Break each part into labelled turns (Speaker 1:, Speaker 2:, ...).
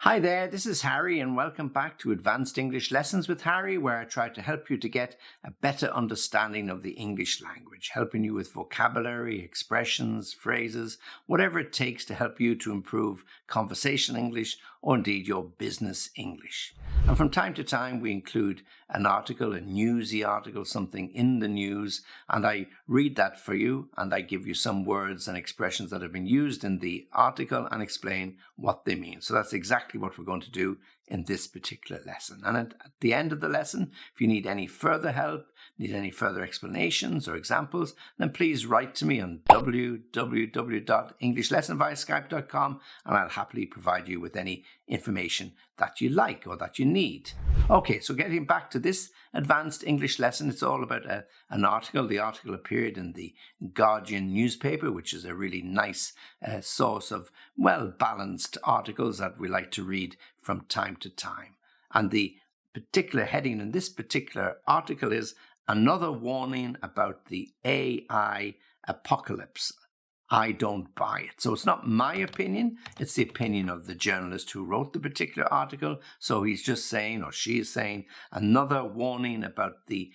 Speaker 1: Hi there, this is Harry and welcome back to Advanced English Lessons with Harry, where I try to help you to get a better understanding of the English language, helping you with vocabulary, expressions, phrases, whatever it takes to help you to improve conversational English or indeed your business English. And from time to time, we include an article, a newsy article, something in the news, and I read that for you and I give you some words and expressions that have been used in the article and explain what they mean. So that's exactly what we're going to do in this particular lesson. And at the end of the lesson, if you need any further help, need any further explanations or examples, then please write to me on www.englishlessonviaskype.com and I'll happily provide you with any information that you like or that you need. Okay, so getting back to this advanced English lesson, it's all about an article. The article appeared in the Guardian newspaper, which is a really nice source of well-balanced articles that we like to read from time to time. And the particular heading in this particular article is another warning about the AI apocalypse. I don't buy it. So it's not my opinion, it's the opinion of the journalist who wrote the particular article. So he's just saying, or she is saying, another warning about the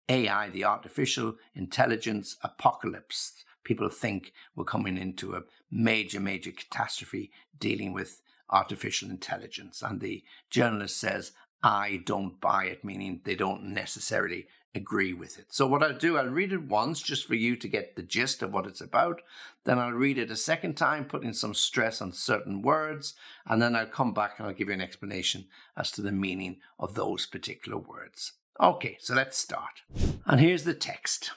Speaker 1: AI, the artificial intelligence apocalypse. People think we're coming into a major catastrophe dealing with artificial intelligence. And the journalist says, I don't buy it, meaning they don't necessarily agree with it. So what I'll do, I'll read it once just for you to get the gist of what it's about. Then I'll read it a second time, putting some stress on certain words. And then I'll come back and I'll give you an explanation as to the meaning of those particular words. Okay, so let's start. And here's the text.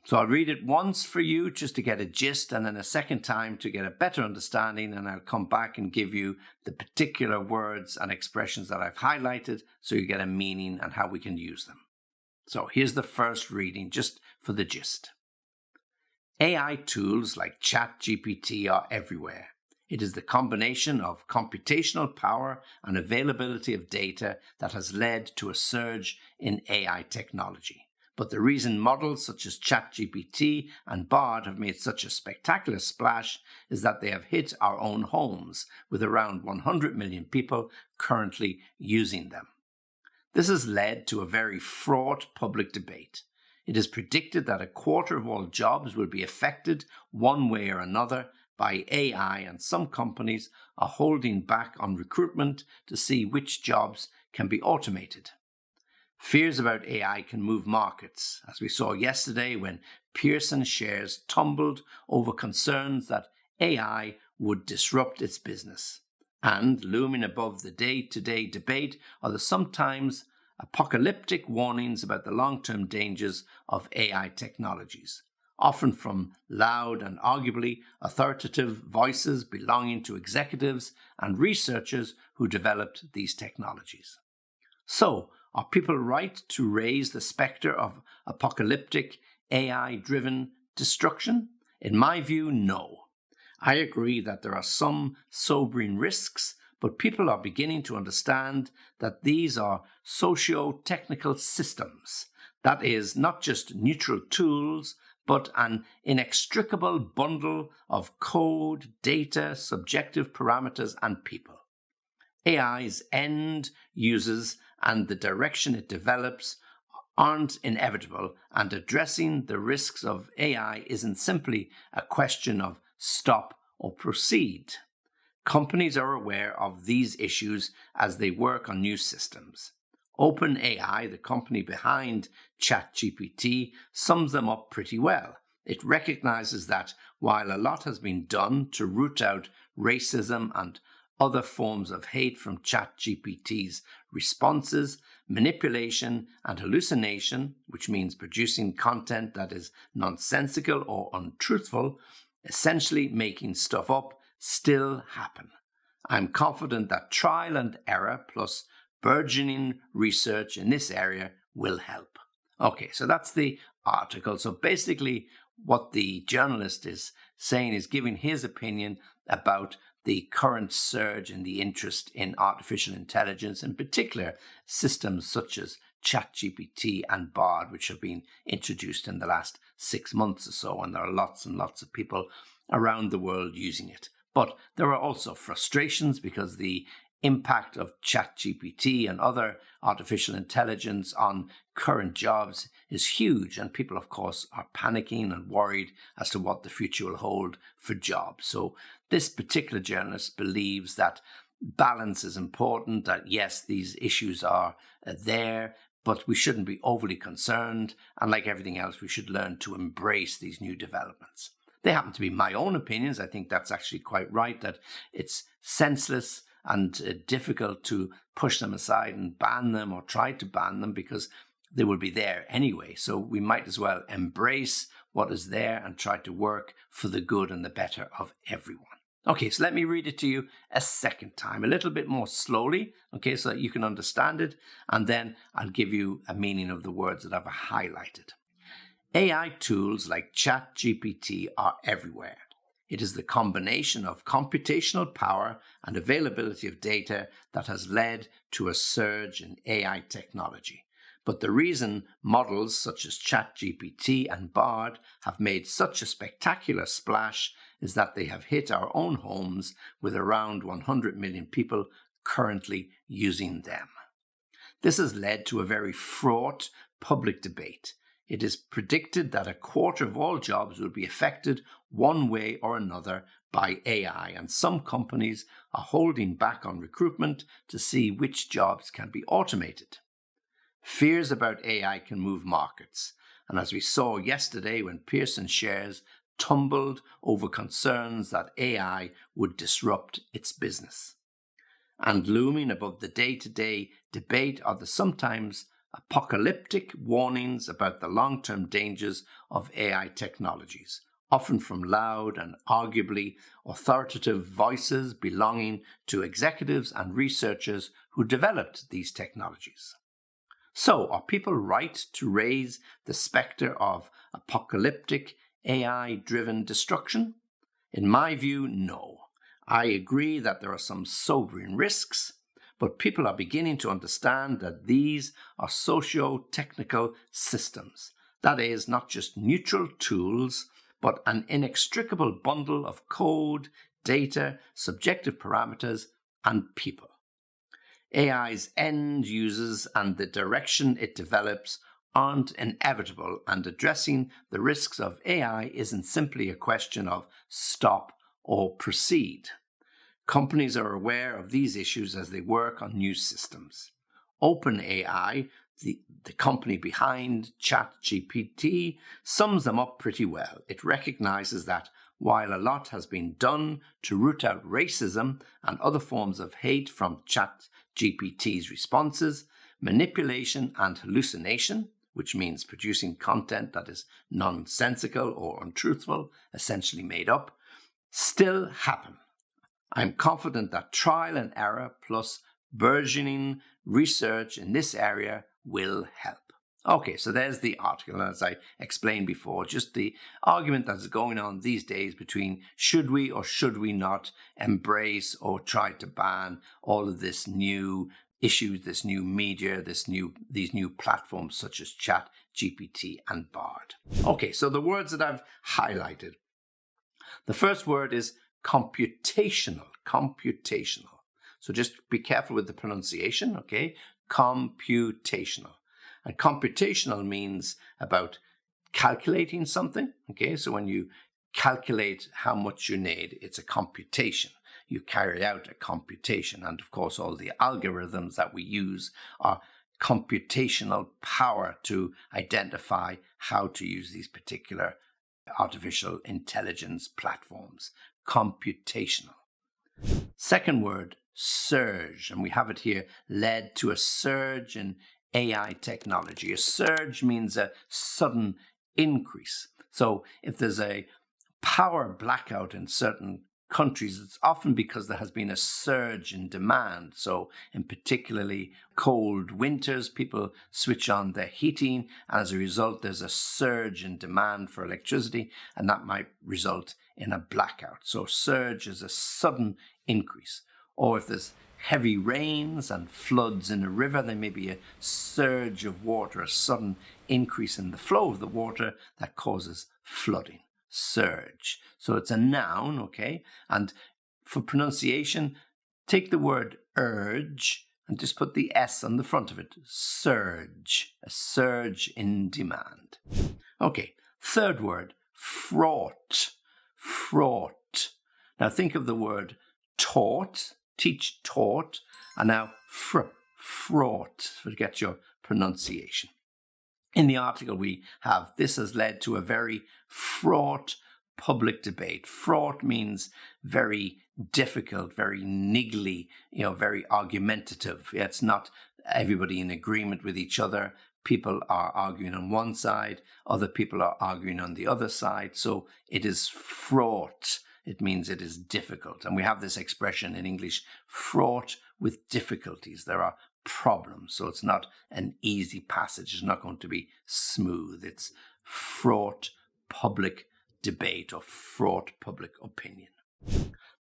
Speaker 1: So I'll read it once for you just to get a gist and then a second time to get a better understanding, and I'll come back and give you the particular words and expressions that I've highlighted so you get a meaning and how we can use them. So here's the first reading just for the gist. AI tools like ChatGPT are everywhere. It is the combination of computational power and availability of data that has led to a surge in AI technology. But the reason models such as ChatGPT and Bard have made such a spectacular splash is that they have hit our own homes, with around 100 million people currently using them. This has led to a very fraught public debate. It is predicted that a quarter of all jobs will be affected one way or another by AI, and some companies are holding back on recruitment to see which jobs can be automated. Fears about AI can move markets, as we saw yesterday when Pearson shares tumbled over concerns that AI would disrupt its business. And looming above the day-to-day debate are the sometimes apocalyptic warnings about the long-term dangers of AI technologies, often from loud and arguably authoritative voices belonging to executives and researchers who developed these technologies. So, are people right to raise the spectre of apocalyptic AI-driven destruction? In my view, no. I agree that there are some sobering risks, but people are beginning to understand that these are socio-technical systems. That is, not just neutral tools, but an inextricable bundle of code, data, subjective parameters, and people. AI's end users and the direction it develops aren't inevitable, and addressing the risks of AI isn't simply a question of stop or proceed. Companies are aware of these issues as they work on new systems. OpenAI, the company behind ChatGPT, sums them up pretty well. It recognizes that while a lot has been done to root out racism and other forms of hate from ChatGPT's responses, manipulation and hallucination, which means producing content that is nonsensical or untruthful, essentially making stuff up, still happen. I'm confident that trial and error plus burgeoning research in this area will help. Okay, so that's the article. So basically what the journalist is saying is giving his opinion about the current surge in the interest in artificial intelligence, in particular systems such as ChatGPT and Bard, which have been introduced in the last 6 months or so, and there are lots and lots of people around the world using it. But there are also frustrations because the impact of ChatGPT and other artificial intelligence on current jobs is huge, and people, of course, are panicking and worried as to what the future will hold for jobs. So this particular journalist believes that balance is important, that yes, these issues are there, but we shouldn't be overly concerned, and like everything else, we should learn to embrace these new developments. They happen to be my own opinions. I think that's actually quite right, that it's senseless and difficult to push them aside and ban them or try to ban them, because they will be there anyway. So we might as well embrace what is there and try to work for the good and the better of everyone. Okay, so let me read it to you a second time, a little bit more slowly, okay, so that you can understand it, and then I'll give you a meaning of the words that I've highlighted. AI tools like ChatGPT are everywhere. It is the combination of computational power and availability of data that has led to a surge in AI technology. But the reason models such as ChatGPT and Bard have made such a spectacular splash is that they have hit our own homes, with around 100 million people currently using them. This has led to a very fraught public debate. It is predicted that a quarter of all jobs will be affected one way or another by AI, and some companies are holding back on recruitment to see which jobs can be automated. Fears about AI can move markets, and as we saw yesterday when Pearson shares tumbled over concerns that AI would disrupt its business. And looming above the day-to-day debate are the sometimes apocalyptic warnings about the long-term dangers of AI technologies, often from loud and arguably authoritative voices belonging to executives and researchers who developed these technologies. So, are people right to raise the spectre of apocalyptic AI-driven destruction? In my view, no. I agree that there are some sobering risks, but people are beginning to understand that these are socio-technical systems. That is, not just neutral tools, but an inextricable bundle of code, data, subjective parameters, and people. AI's end users and the direction it develops aren't inevitable, and addressing the risks of AI isn't simply a question of stop or proceed. Companies are aware of these issues as they work on new systems. OpenAI, the company behind ChatGPT, sums them up pretty well. It recognizes that while a lot has been done to root out racism and other forms of hate from ChatGPT's responses, manipulation and hallucination, which means producing content that is nonsensical or untruthful, essentially made up, still happen. I'm confident that trial and error plus burgeoning research in this area will help. Okay, so there's the article. As I explained before, just the argument that's going on these days between should we or should we not embrace or try to ban all of this new issues, this new media, these new platforms such as ChatGPT and Bard. Okay, so the words that I've highlighted. The first word is computational. So just be careful with the pronunciation, okay? Computational. And computational means about calculating something, okay? So when you calculate how much you need, it's a computation. You carry out a computation. And of course, all the algorithms that we use are computational power to identify how to use these particular artificial intelligence platforms. Computational. Second word, surge. And we have it here, led to a surge in AI technology. A surge means a sudden increase. So if there's a power blackout in certain countries, it's often because there has been a surge in demand. So in particularly cold winters, people switch on their heating, and as a result, there's a surge in demand for electricity, and that might result in a blackout. So surge is a sudden increase. Or if there's heavy rains and floods in a river, there may be a surge of water, a sudden increase in the flow of the water that causes flooding. Surge. So it's a noun, okay? And for pronunciation, Take the word urge and just put the S on the front of it. Surge. A surge in demand. Okay, third word, fraught. Fraught. Now think of the word taught, teach, taught, and now fraught, forget your pronunciation. In the article we have, this has led to a very fraught public debate. Fraught means very difficult, very niggly, very argumentative. It's not everybody in agreement with each other. People are arguing on one side, other people are arguing on the other side. So it is fraught. It means it is difficult. And we have this expression in English, fraught with difficulties. There are problems. So it's not an easy passage. It's not going to be smooth. It's fraught public debate or fraught public opinion.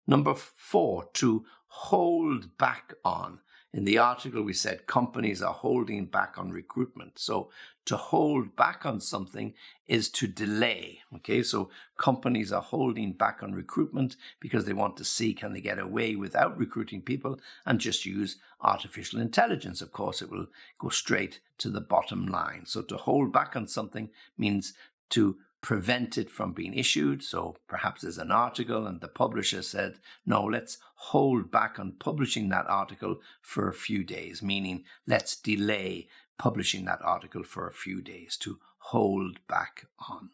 Speaker 1: Number 4, to hold back on. In the article, we said companies are holding back on recruitment. So to hold back on something is to delay. Okay, so companies are holding back on recruitment because they want to see, can they get away without recruiting people and just use artificial intelligence? Of course, it will go straight to the bottom line. So to hold back on something means to prevent it from being issued. So perhaps there's an article and the publisher said, no, let's hold back on publishing that article for a few days, meaning let's delay publishing that article for a few days, to hold back on.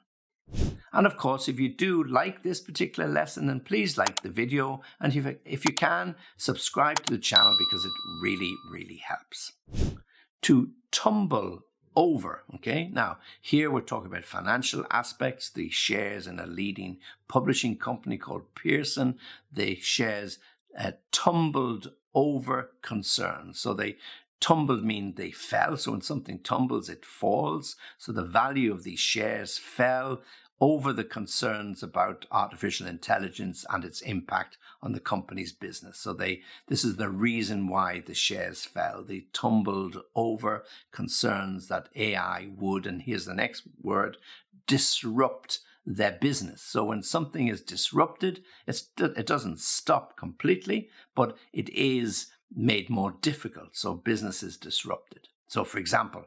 Speaker 1: And of course, if you do like this particular lesson, then please like the video. And if you can, subscribe to the channel because it really, really helps. To tumble over. Okay, now here we're talking about financial aspects. The shares in a leading publishing company called Pearson, the shares tumbled over concerns. So they tumbled mean they fell. So when something tumbles, it falls. So the value of these shares fell over the concerns about artificial intelligence and its impact on the company's business. So this is the reason why the shares fell. They tumbled over concerns that AI would, and here's the next word, disrupt their business. So when something is disrupted, it doesn't stop completely, but it is made more difficult. So business is disrupted. So for example,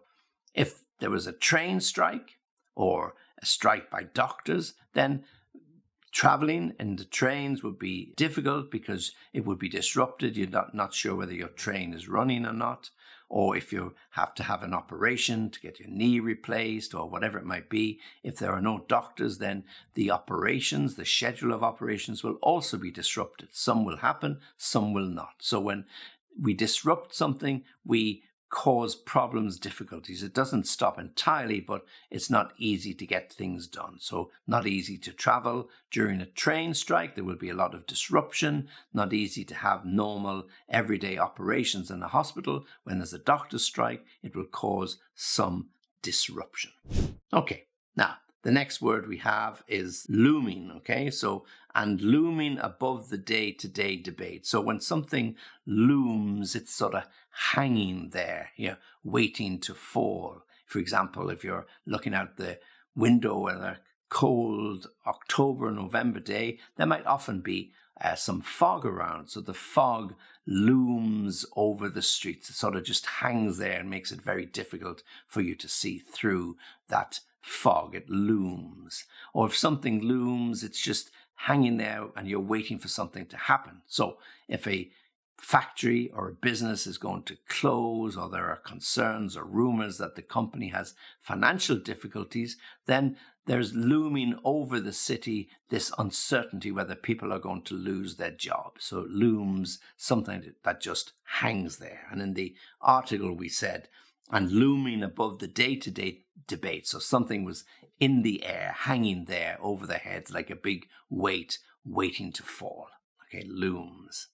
Speaker 1: if there was a train strike or a strike by doctors, then traveling in the trains would be difficult because it would be disrupted. You're not sure whether your train is running or not. Or if you have to have an operation to get your knee replaced or whatever it might be, if there are no doctors, then the operations, the schedule of operations will also be disrupted. Some will happen, some will not. So when we disrupt something, we cause problems, difficulties. It doesn't stop entirely, but it's not easy to get things done. So not easy to travel during a train strike. There will be a lot of disruption. Not easy to have normal everyday operations in a hospital. When there's a doctor's strike, it will cause some disruption. Okay, now the next word we have is looming, okay? So, and looming above the day-to-day debate. So when something looms, it's sort of hanging there, waiting to fall. For example, if you're looking out the window on a cold October, November day, there might often be some fog around. So the fog looms over the streets. It sort of just hangs there and makes it very difficult for you to see through that fog. It looms. Or if something looms, it's just hanging there and you're waiting for something to happen. So if a factory or a business is going to close, or there are concerns or rumors that the company has financial difficulties, then there's looming over the city this uncertainty whether people are going to lose their job. So it looms, something that just hangs there. And in the article we said, and looming above the day-to-day debate. So something was in the air, hanging there over their heads like a big weight waiting to fall. Okay, looms.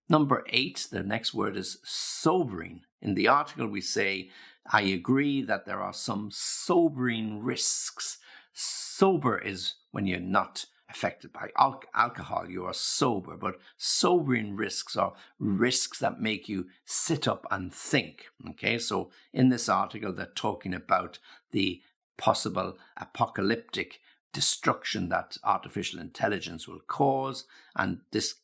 Speaker 1: Number 8, the next word is sobering. In the article we say, I agree that there are some sobering risks. Sober is when you're not affected by alcohol, you are sober, but sobering risks are risks that make you sit up and think. Okay, so in this article, they're talking about the possible apocalyptic destruction that artificial intelligence will cause, and this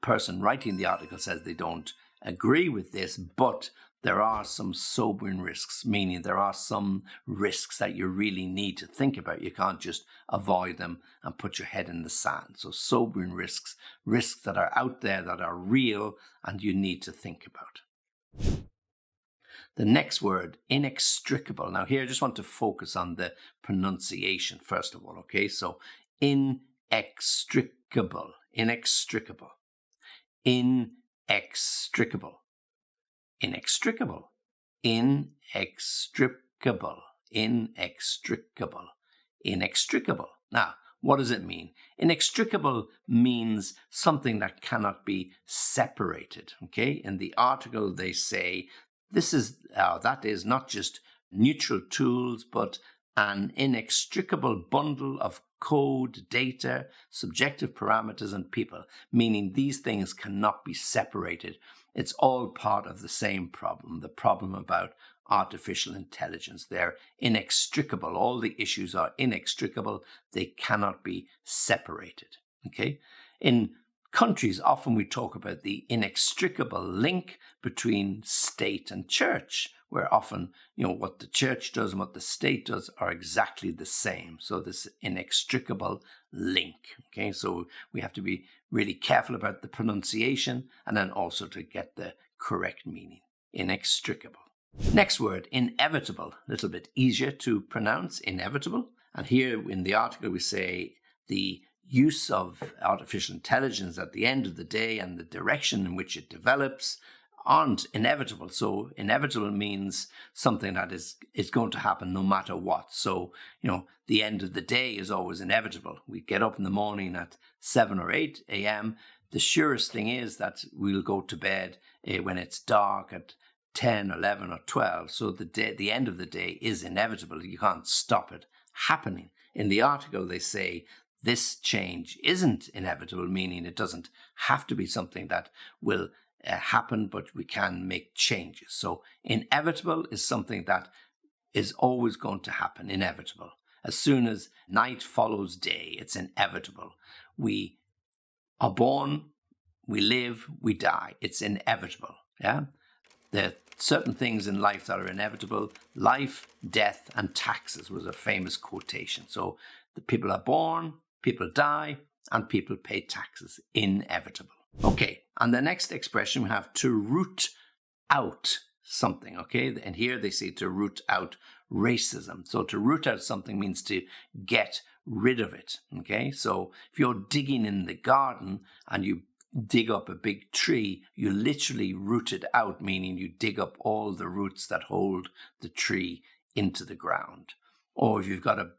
Speaker 1: person writing the article says they don't agree with this, but there are some sobering risks, meaning there are some risks that you really need to think about. You can't just avoid them and put your head in the sand. So sobering risks, risks that are out there, that are real, and you need to think about. The next word, inextricable. Now here I just want to focus on the pronunciation first of all, okay? So inextricable, inextricable, inextricable. Inextricable, inextricable, inextricable, inextricable. Now, what does it mean? Inextricable means something that cannot be separated, okay? In the article, they say that is not just neutral tools, but an inextricable bundle of code, data, subjective parameters, and people, meaning these things cannot be separated. It's all part of the same problem, the problem about artificial intelligence. They're inextricable. All the issues are inextricable. They cannot be separated. Okay? In countries, often we talk about the inextricable link between state and church, where often, what the church does and what the state does are exactly the same. So this inextricable link. Okay, so we have to be really careful about the pronunciation and then also to get the correct meaning. Inextricable. Next word, inevitable. A little bit easier to pronounce, inevitable. And here in the article we say the use of artificial intelligence at the end of the day and the direction in which it develops aren't inevitable. So inevitable means something that is going to happen no matter what. So, the end of the day is always inevitable. We get up in the morning at 7 or 8 a.m. The surest thing is that we'll go to bed when it's dark at 10, 11 or 12. So the end of the day is inevitable. You can't stop it happening. In the article, they say this change isn't inevitable, meaning it doesn't have to be something that will happen, but we can make changes. So inevitable is something that is always going to happen, inevitable. As soon as night follows day, it's inevitable. We are born, we live, we die. It's inevitable. Yeah? There are certain things in life that are inevitable. Life, death, and taxes was a famous quotation. So the people are born, people die, and people pay taxes. Inevitable. Okay, and the next expression we have to root out something, okay? And here they say to root out racism. So to root out something means to get rid of it, okay? So if you're digging in the garden and you dig up a big tree, you literally root it out, meaning you dig up all the roots that hold the tree into the ground. Or if you've got a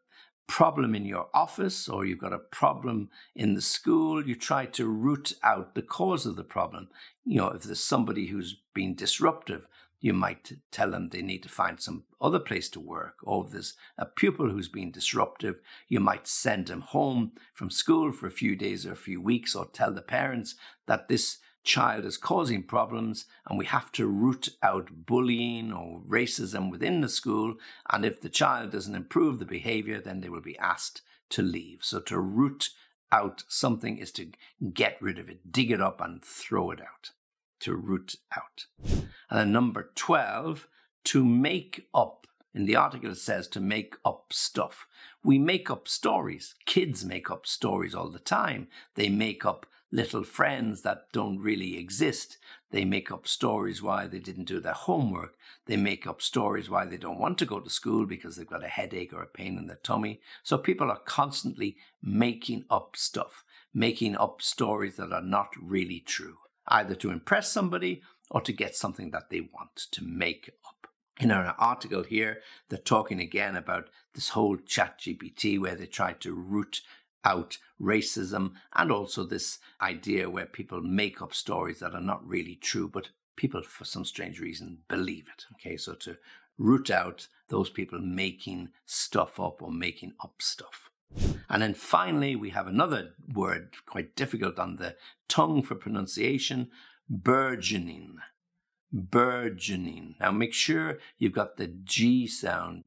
Speaker 1: problem in your office or you've got a problem in the school, you try to root out the cause of the problem. If there's somebody who's been disruptive, you might tell them they need to find some other place to work. Or if there's a pupil who's been disruptive, you might send them home from school for a few days or a few weeks, or tell the parents that this child is causing problems and we have to root out bullying or racism within the school. And if the child doesn't improve the behavior, then they will be asked to leave. So to root out something is to get rid of it, dig it up and throw it out. To root out. And then number 12, to make up. In the article it says to make up stuff. We make up stories. Kids make up stories all the time. They make up little friends that don't really exist. They make up stories why they didn't do their homework. They make up stories why they don't want to go to school because they've got a headache or a pain in their tummy. So people are constantly making up stuff, making up stories that are not really true, either to impress somebody or to get something that they want to make up. In our article here, they're talking again about this whole ChatGPT where they try to root out racism, and also this idea where people make up stories that are not really true, but people for some strange reason believe it. Okay, so to root out those people making stuff up or making up stuff. And then finally, we have another word quite difficult on the tongue for pronunciation, burgeoning. Burgeoning. Now make sure you've got the G sound,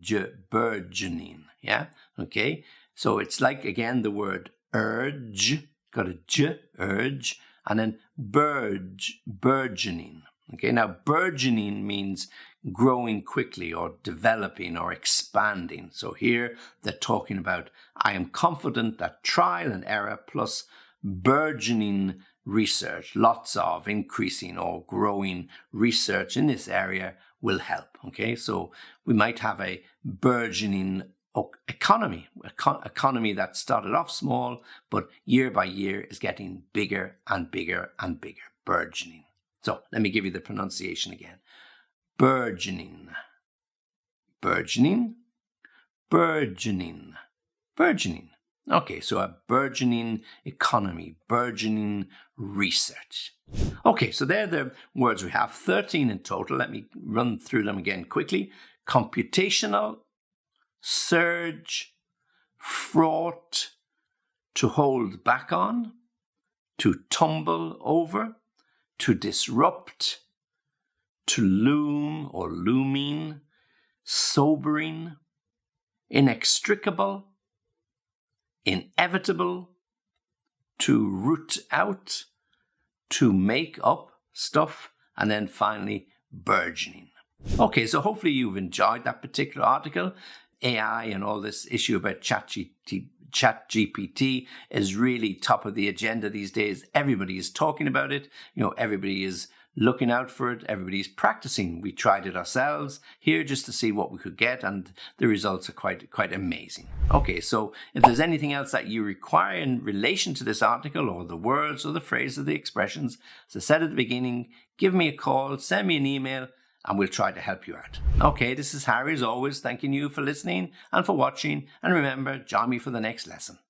Speaker 1: burgeoning. Yeah, okay. So it's like, again, the word urge, got a J, urge, and then burgeoning. Okay, now burgeoning means growing quickly or developing or expanding. So here they're talking about, I am confident that trial and error plus burgeoning research, lots of increasing or growing research in this area will help. Okay, so we might have a burgeoning economy that started off small, but year by year is getting bigger and bigger and bigger, burgeoning. So let me give you the pronunciation again. Burgeoning, burgeoning, burgeoning, burgeoning. Okay, so a burgeoning economy, burgeoning research. Okay, so they're the words we have, 13 in total. Let me run through them again quickly. Computational, surge, fraught, to hold back on, to tumble over, to disrupt, to loom or looming, sobering, inextricable, inevitable, to root out, to make up stuff, and then finally burgeoning. Okay, so hopefully you've enjoyed that particular article. AI and all this issue about ChatGPT is really top of the agenda these days. Everybody is talking about it. Everybody is looking out for it. Everybody's practicing. We tried it ourselves here just to see what we could get, and the results are quite amazing. Okay, so if there's anything else that you require in relation to this article or the words or the phrases or the expressions, as I said at the beginning, give me a call, send me an email, and we'll try to help you out. Okay, this is Harry as always, thanking you for listening and for watching. And remember, join me for the next lesson.